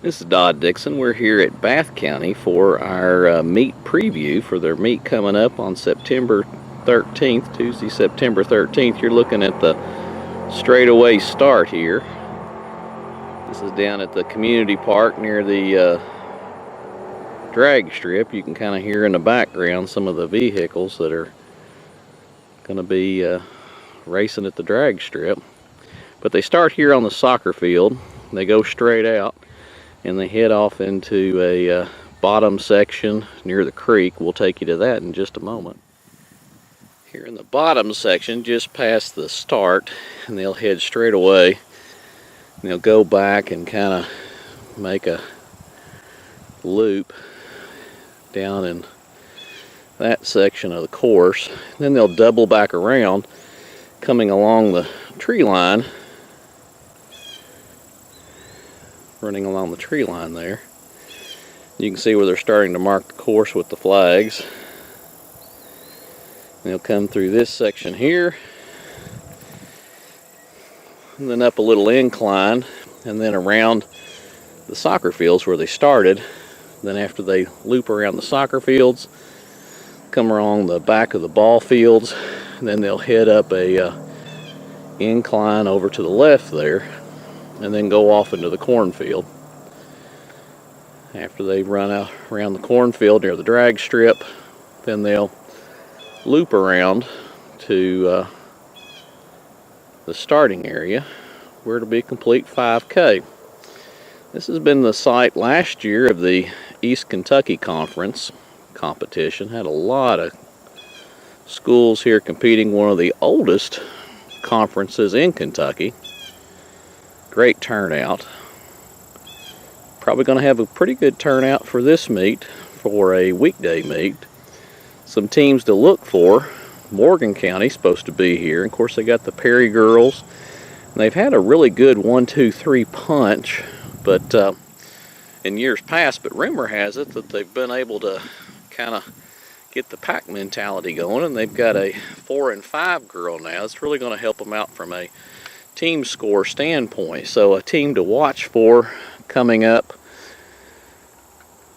This is Dodd Dixon. We're here at Bath County for our meet preview for their meet coming up on September 13th, Tuesday, September 13th. You're looking at the straightaway start here. This is down at the community park near the drag strip. You can kind of hear in the background some of the vehicles that are going to be racing at the drag strip. But they start here on the soccer field. They go straight out and they head off into a bottom section near the creek. We'll take you to that in just a moment. Here in the bottom section, just past the start, and they'll head straight away. And they'll go back and kind of make a loop down in that section of the course. Then they'll double back around, coming along the tree line, running along the tree line there. You can see where they're starting to mark the course with the flags. They'll come through this section here, and then up a little incline, and then around the soccer fields where they started. Then after they loop around the soccer fields, come along the back of the ball fields, and then they'll head up a incline over to the left there, and then go off into the cornfield. After they run out around the cornfield near the drag strip, then they'll loop around to the starting area where it'll be a complete 5K. This has been the site last year of the East Kentucky Conference competition. Had a lot of schools here competing, one of the oldest conferences in Kentucky. Great turnout. Probably going to have a pretty good turnout for this meet, for a weekday meet. Some teams to look for. Morgan County's supposed to be here. Of course, they got the Perry girls. And they've had a really good 1-2-3 punch, but in years past. But rumor has it that they've been able to kind of get the pack mentality going, and they've got a 4-5 girl now. It's really going to help them out from a team score standpoint. So a team to watch for coming up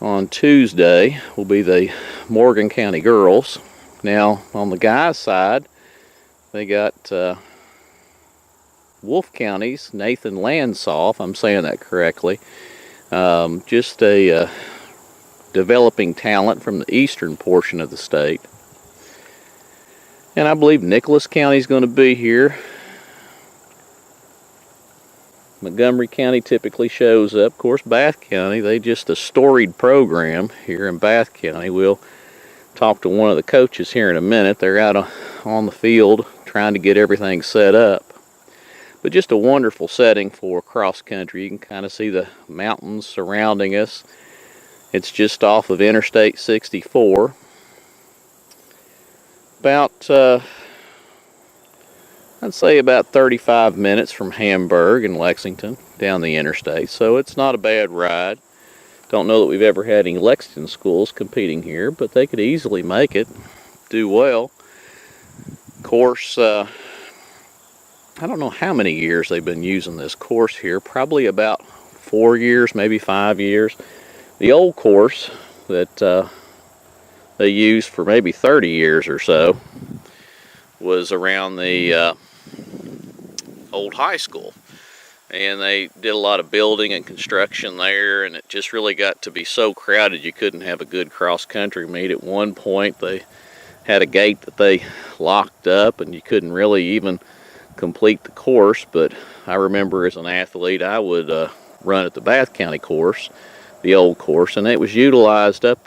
on Tuesday will be the Morgan County girls. Now on the guys side, they got Wolfe County's Nathan Landsaw, if I'm saying that correctly. Just a developing talent from the eastern portion of the state. And I believe Nicholas County's going to be here. Montgomery County typically shows up. Of course, Bath County, they just a storied program here in Bath County. We'll talk to one of the coaches here in a minute. They're out on the field trying to get everything set up. But just a wonderful setting for cross country. You can kind of see the mountains surrounding us. It's just off of Interstate 64. About I'd say about 35 minutes from Hamburg and Lexington down the interstate, so it's not a bad ride. Don't know that we've ever had any Lexington schools competing here, but they could easily make it, do well. Of course, I don't know how many years they've been using this course here, probably about 4 years, maybe 5 years. The old course that they used for maybe 30 years or so was around the old high school, and they did a lot of building and construction there, and it just really got to be so crowded you couldn't have a good cross-country meet. At one point they had a gate that they locked up and you couldn't really even complete the course. But I remember as an athlete I would run at the Bath County course, the old course, and it was utilized up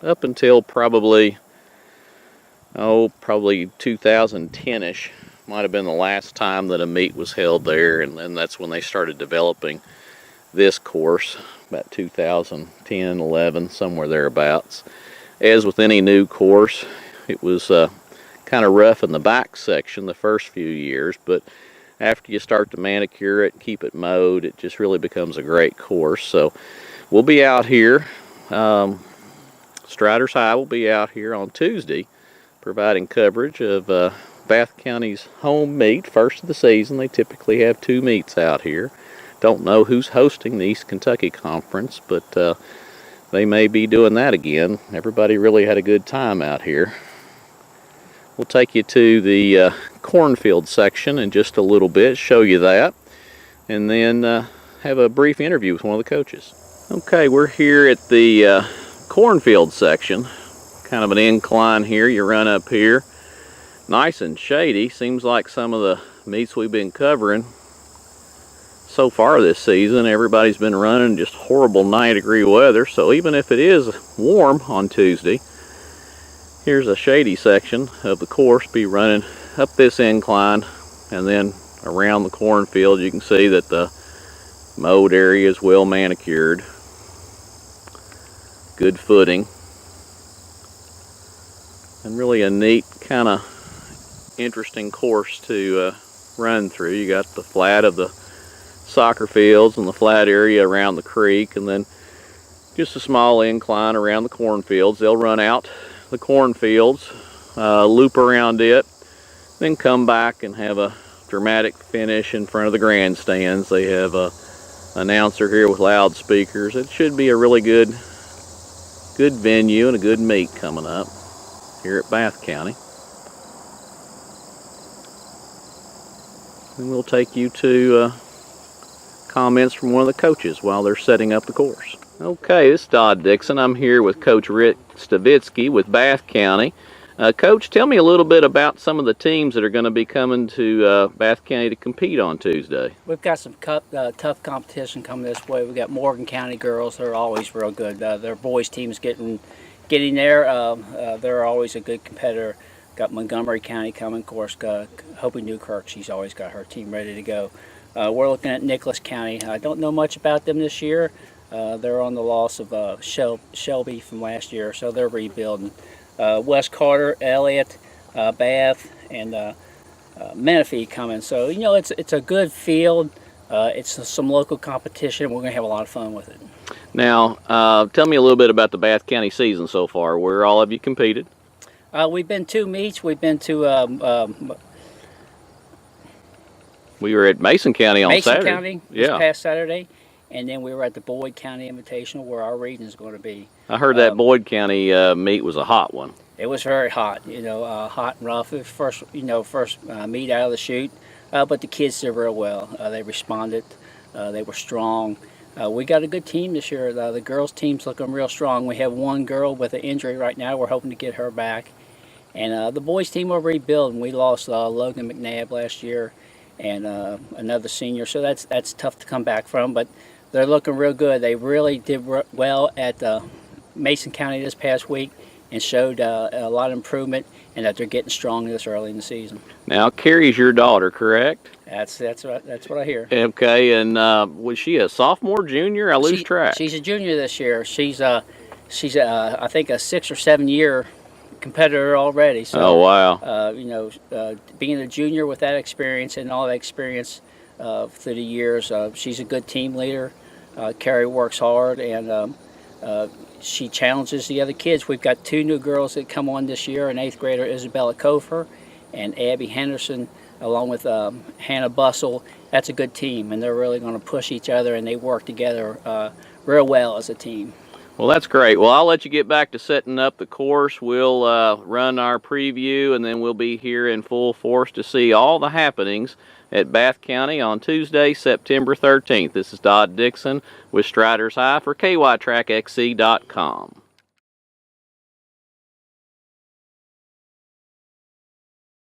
until probably 2010-ish. Might have been the last time that a meet was held there, and then that's when they started developing this course, about 2010, 11, somewhere thereabouts. As with any new course, it was kind of rough in the back section the first few years, but after you start to manicure it, keep it mowed, it just really becomes a great course. So we'll be out here. Striders High will be out here on Tuesday providing coverage of Bath County's home meet, first of the season. They typically have 2 meets out here. don't know who's hosting the East Kentucky Conference, but they may be doing that again. Everybody really had a good time out here. We'll take you to the cornfield section in just a little bit, show you that, and then have a brief interview with one of the coaches. Okay, we're here at the cornfield section. Kind of an incline here. You run up here. Nice and shady. Seems like some of the meets we've been covering so far this season, everybody's been running just horrible 90-degree weather. So even if it is warm on Tuesday, here's a shady section of the course. Be running up this incline and then around the cornfield. You can see that the mowed area is well manicured. Good footing. And really a neat kind of interesting course to run through. You got the flat of the soccer fields and the flat area around the creek, and then just a small incline around the cornfields. They'll run out the cornfields, loop around it, then come back and have a dramatic finish in front of the grandstands. They have a announcer here with loudspeakers. It should be a really good venue and a good meet coming up here at Bath County. And we'll take you to comments from one of the coaches while they're setting up the course. Okay, this is Todd Dixon. I'm here with Coach Rick Stavitsky with Bath County. Coach, tell me a little bit about some of the teams that are going to be coming to Bath County to compete on Tuesday. We've got some tough competition coming this way. We've got Morgan County girls. They're always real good. Their boys team's getting there. They're always a good competitor. Got Montgomery County coming, of course. Hopi Newkirk, she's always got her team ready to go. We're looking at Nicholas County. I don't know much about them this year. They're on the loss of Shelby from last year, so they're rebuilding. West Carter, Elliott, Bath, and Menifee coming. So, you know, it's a good field. It's some local competition. We're going to have a lot of fun with it. Now, tell me a little bit about the Bath County season so far. Where all have you competed? We've been 2 meets. We've been to we were at Mason County on Saturday. Mason County this past Saturday, and then we were at the Boyd County Invitational, where our region is going to be. I heard that Boyd County meet was a hot one. It was very hot, you know, hot and rough. It was first meet out of the chute, but the kids did real well. They responded. They were strong. We got a good team this year. The girls' team's looking real strong. We have one girl with an injury right now. We're hoping to get her back. And the boys' team will rebuild. We lost Logan McNabb last year, and another senior, so that's tough to come back from, but they're looking real good. They really did well at Mason County this past week and showed a lot of improvement, and that they're getting strong this early in the season. Now, Carrie's your daughter, correct? That's what I hear. Okay, and was she a sophomore, junior? I lose track. She's a junior this year. She's I think a 6 or 7 year competitor already. So, oh wow! You know, being a junior with that experience and all that experience through the years, she's a good team leader. Carrie works hard, and she challenges the other kids. We've got 2 new girls that come on this year: an 8th grader, Isabella Kofer, and Abby Henderson, along with Hannah Bussell. That's a good team, and they're really going to push each other, and they work together real well as a team. Well, that's great. Well, I'll let you get back to setting up the course. We'll run our preview, and then we'll be here in full force to see all the happenings at Bath County on Tuesday, September 13th. This is Todd Dixon with Striders High for KYTrackXC.com.